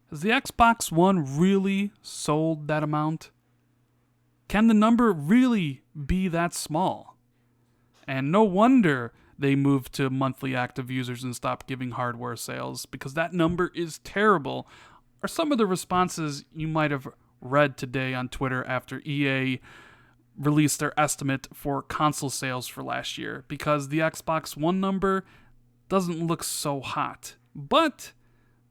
Has the Xbox One really sold that amount? Can the number really be that small? And no wonder they moved to monthly active users and stopped giving hardware sales, because that number is terrible. Are some of the responses you might have read today on Twitter after EA released their estimate for console sales for last year, because the Xbox One number doesn't look so hot. But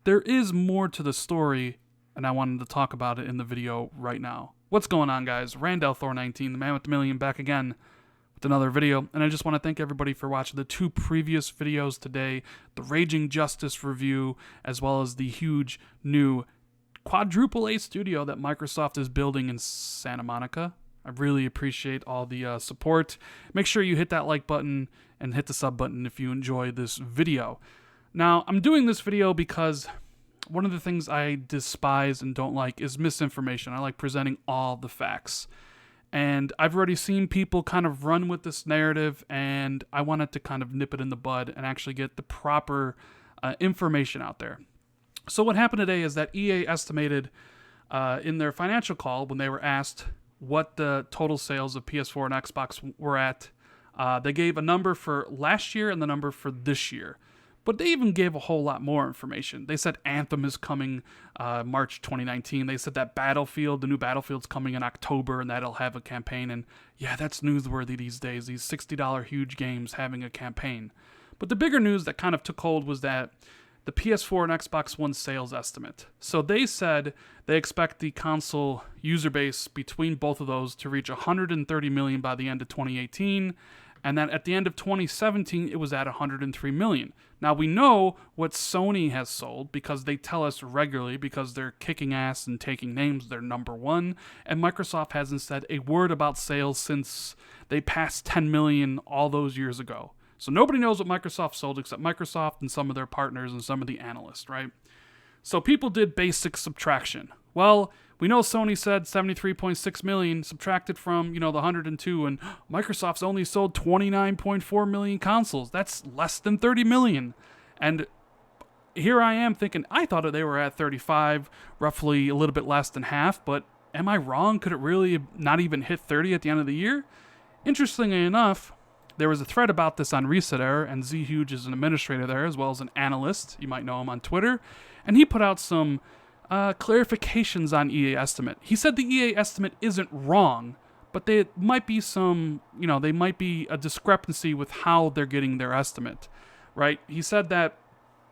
there is more to the story, and I wanted to talk about it in the video right now. What's going on, guys? Randall Thor 19, the man with the million, back again with another video, and I just want to thank everybody for watching the two previous videos today, the Raging Justice review, as well as the huge new quadruple A studio that Microsoft is building in Santa Monica. I really appreciate all the support. Make sure you hit that like button and hit the sub button if you enjoy this video. Now, I'm doing this video because one of the things I despise and don't like is misinformation. I like presenting all the facts. And I've already seen people kind of run with this narrative, and I wanted to kind of nip it in the bud and actually get the proper information out there. So what happened today is that EA estimated in their financial call, when they were asked what the total sales of PS4 and Xbox were at, they gave a number for last year and the number for this year. But they even gave a whole lot more information. They said Anthem is coming March 2019. They said that Battlefield, the new Battlefield's coming in October, and that'll have a campaign. And yeah, that's newsworthy these days, these $60 huge games having a campaign. But the bigger news that kind of took hold was that the PS4 and Xbox One sales estimate. So they said they expect the console user base between both of those to reach 130 million by the end of 2018, and that at the end of 2017 it was at 103 million. Now we know what Sony has sold because they tell us regularly, because they're kicking ass and taking names, they're number one, and Microsoft hasn't said a word about sales since they passed 10 million all those years ago. So nobody knows what Microsoft sold except Microsoft and some of their partners and some of the analysts, right? So people did basic subtraction. Well, we know Sony said 73.6 million subtracted from, the 102, and Microsoft's only sold 29.4 million consoles. That's less than 30 million. And here I am thinking, I thought that they were at 35, roughly a little bit less than half, but am I wrong? Could it really not even hit 30 at the end of the year? Interestingly enough, there was a thread about this on Reset Error, and Z Huge is an administrator there as well as an analyst. You might know him on Twitter. And he put out some clarifications on EA estimate. He said the EA estimate isn't wrong, but there might be some, they might be a discrepancy with how they're getting their estimate, right? He said that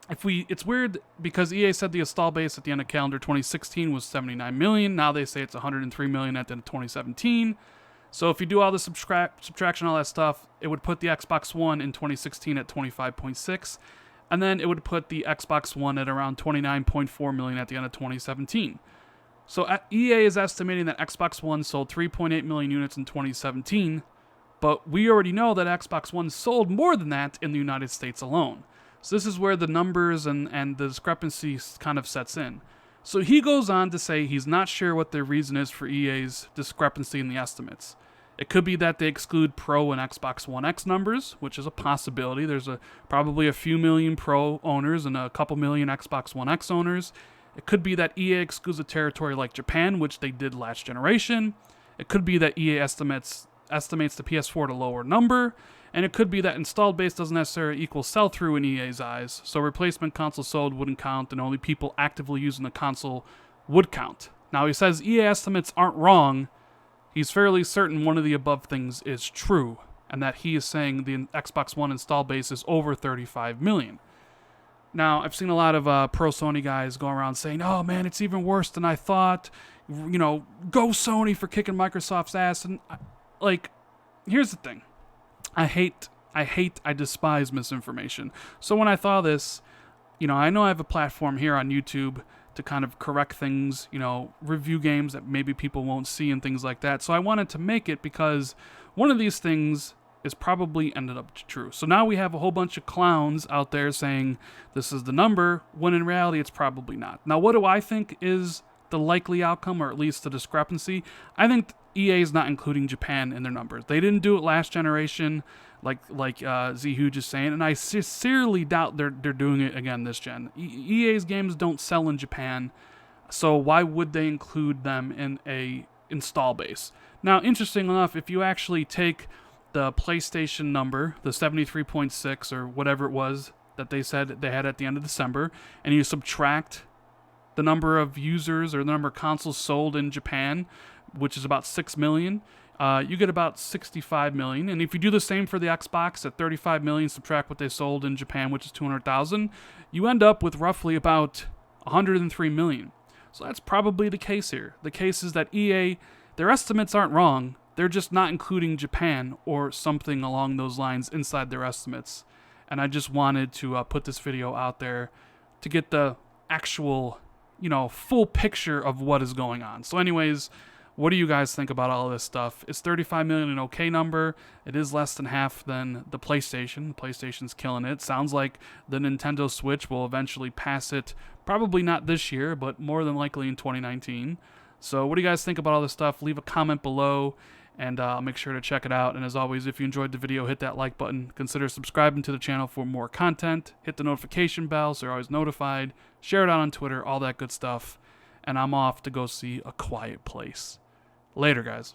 it's weird because EA said the install base at the end of calendar 2016 was 79 million. Now they say it's 103 million at the end of 2017. So if you do all the subtraction, all that stuff, it would put the Xbox One in 2016 at 25.6, and then it would put the Xbox One at around 29.4 million at the end of 2017. So EA is estimating that Xbox One sold 3.8 million units in 2017, but we already know that Xbox One sold more than that in the United States alone. So this is where the numbers and the discrepancy kind of sets in. So he goes on to say he's not sure what the reason is for EA's discrepancy in the estimates. It could be that they exclude Pro and Xbox One X numbers, which is a possibility. There's probably a few million Pro owners and a couple million Xbox One X owners. It could be that EA excludes a territory like Japan, which they did last generation. It could be that EA estimates the PS4 at a lower number. And it could be that installed base doesn't necessarily equal sell-through in EA's eyes, so replacement console sold wouldn't count, and only people actively using the console would count. Now, he says EA estimates aren't wrong. He's fairly certain one of the above things is true, and that he is saying the Xbox One install base is over 35 million. Now, I've seen a lot of pro-Sony guys go around saying, oh man, it's even worse than I thought. Go Sony for kicking Microsoft's ass. And, here's the thing. I despise misinformation. So when I thought this, I know I have a platform here on YouTube to kind of correct things, review games that maybe people won't see and things like that. So I wanted to make it because one of these things is probably ended up true. So now we have a whole bunch of clowns out there saying this is the number, when in reality it's probably not. Now, what do I think is the likely outcome, or at least the discrepancy? I think EA is not including Japan in their numbers. They didn't do it last generation, like Z Huge is saying, and I sincerely doubt they're doing it again this gen. EA's games don't sell in Japan. So why would they include them in a install base? Now, interesting enough, if you actually take the PlayStation number, the 73.6 or whatever it was that they said they had at the end of December, and you subtract the number of users or the number of consoles sold in Japan, which is about 6 million, you get about 65 million. And if you do the same for the Xbox at 35 million, subtract what they sold in Japan, which is 200,000, you end up with roughly about 103 million. So that's probably the case here. The case is that EA, their estimates aren't wrong. They're just not including Japan or something along those lines inside their estimates. And I just wanted to put this video out there to get the actual, full picture of what is going on. So anyways, what do you guys think about all of this stuff? Is 35 million an okay number? It is less than half than the PlayStation. The PlayStation's killing it. Sounds like the Nintendo Switch will eventually pass it. Probably not this year, but more than likely in 2019. So what do you guys think about all this stuff? Leave a comment below, and I'll make sure to check it out. And as always, if you enjoyed the video, hit that like button. Consider subscribing to the channel for more content. Hit the notification bell so you're always notified. Share it out on Twitter, all that good stuff. And I'm off to go see A Quiet Place. Later, guys.